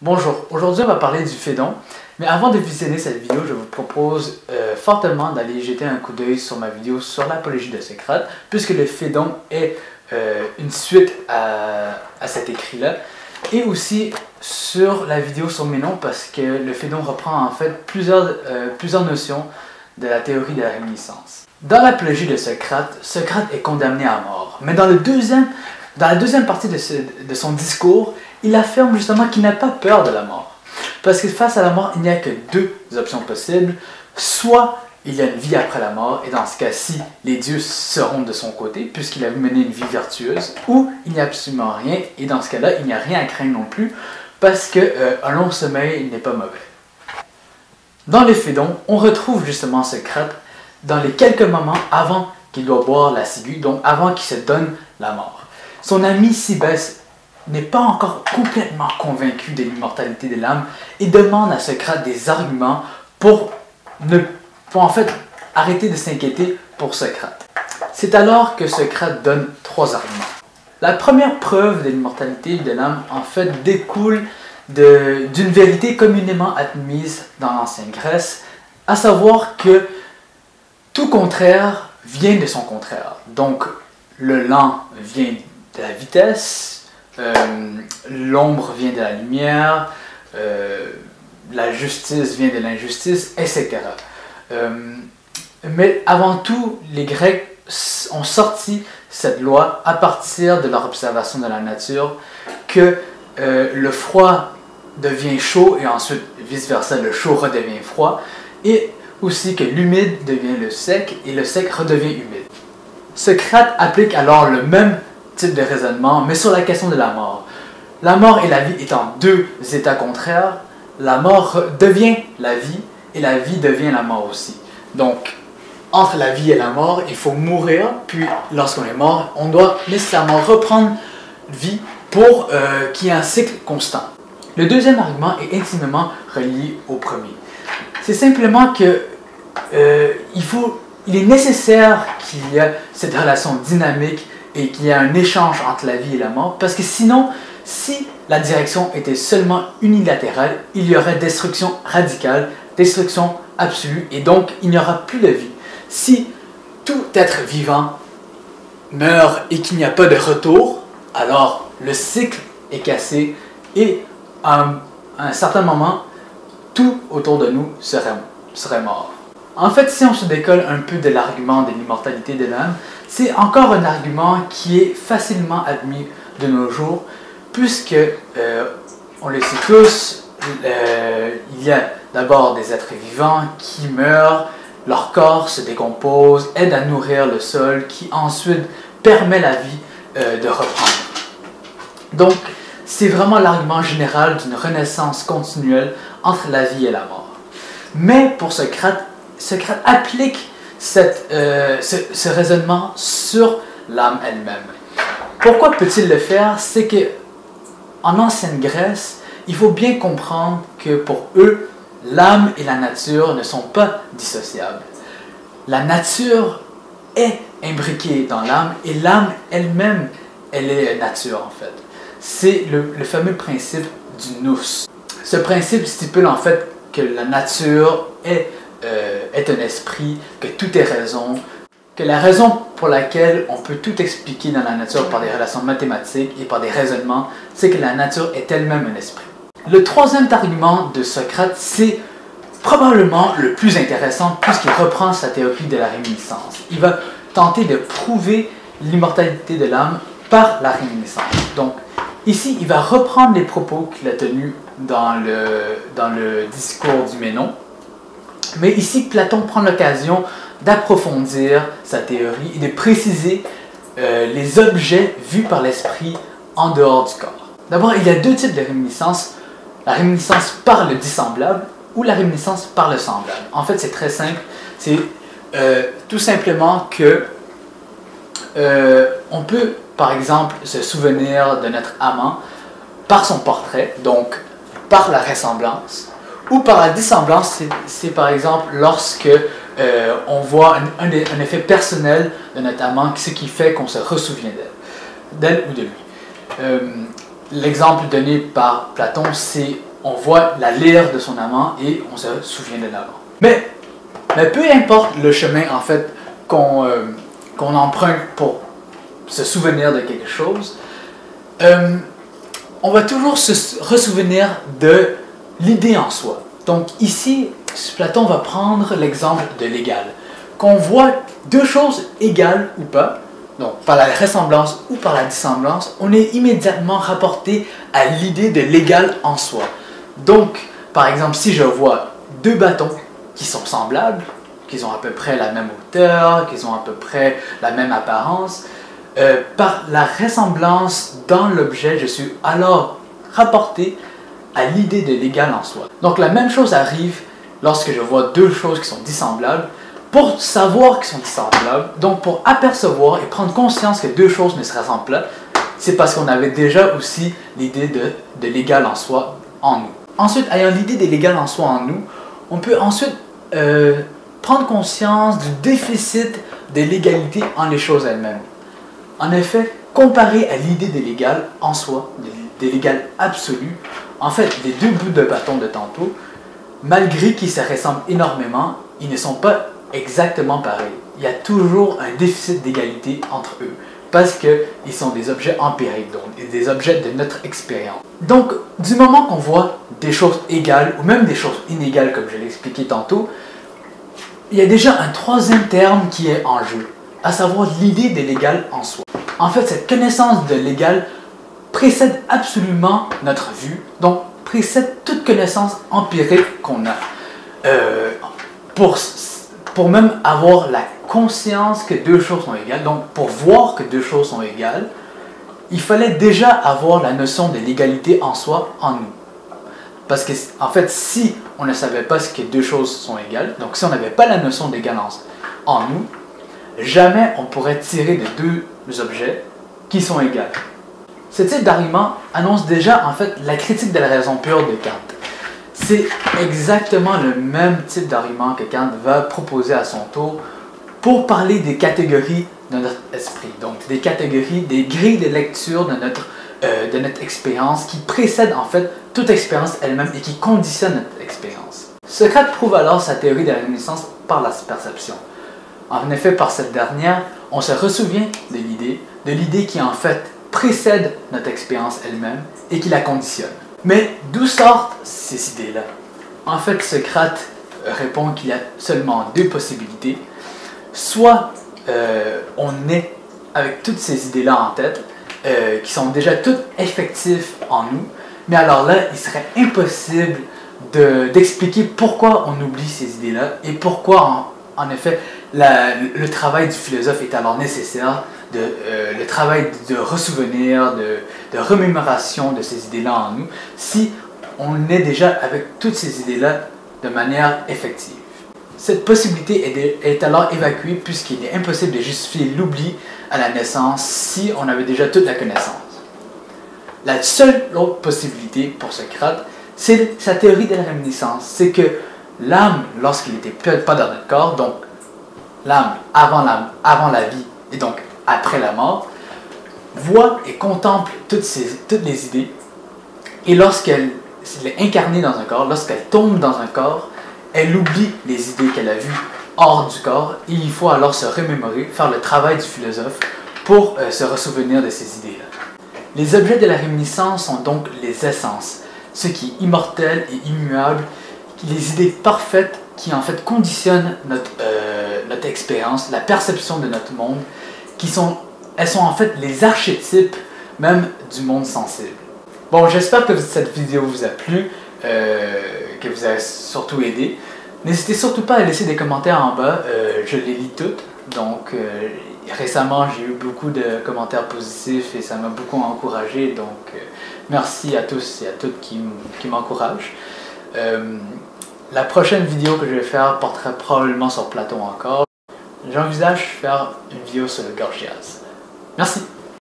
Bonjour, aujourd'hui on va parler du Phédon, mais avant de visionner cette vidéo, je vous propose fortement d'aller jeter un coup d'œil sur ma vidéo sur l'apologie de Socrate, puisque le Phédon est une suite à cet écrit-là, et aussi sur la vidéo sur Ménon, parce que le Phédon reprend en fait plusieurs notions de la théorie de la réminiscence. Dans l'apologie de Socrate, Socrate est condamné à mort, mais dans la deuxième partie de son discours, il affirme justement qu'il n'a pas peur de la mort. Parce que face à la mort, il n'y a que deux options possibles. Soit il y a une vie après la mort, et dans ce cas-ci, les dieux seront de son côté, puisqu'il a mené une vie vertueuse, ou il n'y a absolument rien, et dans ce cas-là, il n'y a rien à craindre non plus, parce qu'un long sommeil n'est pas mauvais. Dans les Phédons, on retrouve justement Socrate dans les quelques moments avant qu'il doit boire la ciguë, donc avant qu'il se donne la mort. Son ami Cybès n'est pas encore complètement convaincu de l'immortalité de l'âme et demande à Socrate des arguments pour en fait arrêter de s'inquiéter pour Socrate. C'est alors que Socrate donne trois arguments. La première preuve de l'immortalité de l'âme en fait découle d'une vérité communément admise dans l'ancienne Grèce, à savoir que tout contraire vient de son contraire. Donc le lent vient de la vitesse, l'ombre vient de la lumière, la justice vient de l'injustice, etc. Mais avant tout, les Grecs ont sorti cette loi à partir de leur observation de la nature, que le froid devient chaud et ensuite vice-versa, le chaud redevient froid, et aussi que l'humide devient le sec et le sec redevient humide. Socrate applique alors le même type de raisonnement, mais sur la question de la mort. La mort et la vie étant deux états contraires, la mort devient la vie et la vie devient la mort aussi. Donc, entre la vie et la mort, il faut mourir, puis lorsqu'on est mort, on doit nécessairement reprendre vie pour qu'il y ait un cycle constant. Le deuxième argument est intimement relié au premier. C'est simplement que il est nécessaire qu'il y ait cette relation dynamique et qu'il y ait un échange entre la vie et la mort, parce que sinon, si la direction était seulement unilatérale, il y aurait destruction radicale, destruction absolue, et donc il n'y aura plus de vie. Si tout être vivant meurt et qu'il n'y a pas de retour, alors le cycle est cassé et à un certain moment, tout autour de nous serait mort. En fait, si on se décolle un peu de l'argument de l'immortalité de l'âme, c'est encore un argument qui est facilement admis de nos jours, puisque, on le sait tous, il y a d'abord des êtres vivants qui meurent, leur corps se décompose, aide à nourrir le sol, qui ensuite permet la vie de reprendre. Donc, c'est vraiment l'argument général d'une renaissance continuelle entre la vie et la mort. Mais pour Socrate applique ce raisonnement sur l'âme elle-même. Pourquoi peut-il le faire? C'est que en ancienne Grèce, il faut bien comprendre que pour eux, l'âme et la nature ne sont pas dissociables. La nature est imbriquée dans l'âme et l'âme elle-même, elle est nature en fait. C'est le fameux principe du nous. Ce principe stipule en fait que la nature est un esprit, que tout est raison, que la raison pour laquelle on peut tout expliquer dans la nature par des relations mathématiques et par des raisonnements, c'est que la nature est elle-même un esprit. Le troisième argument de Socrate, c'est probablement le plus intéressant puisqu'il reprend sa théorie de la réminiscence. Il va tenter de prouver l'immortalité de l'âme par la réminiscence. Donc, ici, il va reprendre les propos qu'il a tenus dans le discours du Ménon. Mais ici, Platon prend l'occasion d'approfondir sa théorie et de préciser les objets vus par l'esprit en dehors du corps. D'abord, il y a deux types de réminiscence. La réminiscence par le dissemblable ou la réminiscence par le semblable. En fait, c'est très simple. C'est tout simplement que on peut, par exemple, se souvenir de notre amant par son portrait, donc par la ressemblance, ou par la dissemblance, c'est par exemple lorsque on voit un effet personnel de notre amant, ce qui fait qu'on se ressouvient d'elle ou de lui. L'exemple donné par Platon, c'est on voit la lyre de son amant et on se souvient de l'amant. Mais peu importe le chemin en fait qu'on emprunte pour se souvenir de quelque chose, on va toujours se ressouvenir de l'idée en soi. Donc ici, Platon va prendre l'exemple de l'égal. Qu'on voit deux choses égales ou pas, donc par la ressemblance ou par la dissemblance, on est immédiatement rapporté à l'idée de l'égal en soi. Donc, par exemple, si je vois deux bâtons qui sont semblables, qu'ils ont à peu près la même hauteur, qu'ils ont à peu près la même apparence, par la ressemblance dans l'objet, je suis alors rapporté à l'idée de l'égal en soi. Donc la même chose arrive lorsque je vois deux choses qui sont dissemblables. Pour savoir qu'ils sont dissemblables, donc pour apercevoir et prendre conscience que deux choses ne se ressemblent pas, c'est parce qu'on avait déjà aussi l'idée de l'égal en soi en nous. Ensuite, ayant l'idée de l'égal en soi en nous, on peut ensuite prendre conscience du déficit de l'égalité en les choses elles-mêmes. En effet, comparé à l'idée de l'égal en soi, de l'égal absolu, en fait, les deux bouts de bâton de tantôt, malgré qu'ils se ressemblent énormément, ils ne sont pas exactement pareils. Il y a toujours un déficit d'égalité entre eux, parce qu'ils sont des objets empiriques, donc des objets de notre expérience. Donc, du moment qu'on voit des choses égales, ou même des choses inégales, comme je l'ai expliqué tantôt, il y a déjà un troisième terme qui est en jeu, à savoir l'idée de l'égal en soi. En fait, cette connaissance de l'égal précède absolument notre vue, donc précède toute connaissance empirique qu'on a. Pour même avoir la conscience que deux choses sont égales, donc pour voir que deux choses sont égales, il fallait déjà avoir la notion de l'égalité en soi en nous. Parce que, en fait, si on ne savait pas ce que deux choses sont égales, donc si on n'avait pas la notion d'égalance en nous, jamais on pourrait tirer de deux objets qui sont égaux. Ce type d'argument annonce déjà, en fait, la critique de la raison pure de Kant. C'est exactement le même type d'argument que Kant va proposer à son tour pour parler des catégories de notre esprit. Donc, des catégories, des grilles de lecture de notre expérience qui précèdent en fait toute expérience elle-même et qui conditionnent notre expérience. Socrate prouve alors sa théorie de la réminiscence par la perception. En effet, par cette dernière, on se ressouvient de l'idée qui en fait précède notre expérience elle-même et qui la conditionne. Mais d'où sortent ces idées-là? En fait, Socrate répond qu'il y a seulement deux possibilités. Soit on est avec toutes ces idées-là en tête, qui sont déjà toutes effectives en nous, mais alors là, il serait impossible d'expliquer pourquoi on oublie ces idées-là et pourquoi, en effet, le travail du philosophe est alors nécessaire, le travail de ressouvenir, de remémoration de ces idées-là en nous, si on est déjà avec toutes ces idées-là de manière effective. Cette possibilité est alors évacuée puisqu'il est impossible de justifier l'oubli à la naissance si on avait déjà toute la connaissance. La seule autre possibilité pour Socrate, c'est sa théorie de la réminiscence. C'est que l'âme, lorsqu'il n'était pas dans notre corps, donc l'âme avant la vie et donc après la mort, voit et contemple toutes les idées, et lorsqu'elle est incarnée dans un corps, lorsqu'elle tombe dans un corps, elle oublie les idées qu'elle a vues hors du corps, et il faut alors se remémorer, faire le travail du philosophe pour se ressouvenir de ces idées-là. Les objets de la réminiscence sont donc les essences, ce qui est immortel et immuable, les idées parfaites qui en fait conditionnent notre expérience, la perception de notre monde, elles sont en fait les archétypes même du monde sensible. Bon, j'espère que cette vidéo vous a plu, que vous a surtout aidé. N'hésitez surtout pas à laisser des commentaires en bas, je les lis toutes. Donc récemment j'ai eu beaucoup de commentaires positifs et ça m'a beaucoup encouragé, donc merci à tous et à toutes qui m'encouragent. La prochaine vidéo que je vais faire portera probablement sur Platon encore. J'envisage faire une vidéo sur le Gorgias. Merci.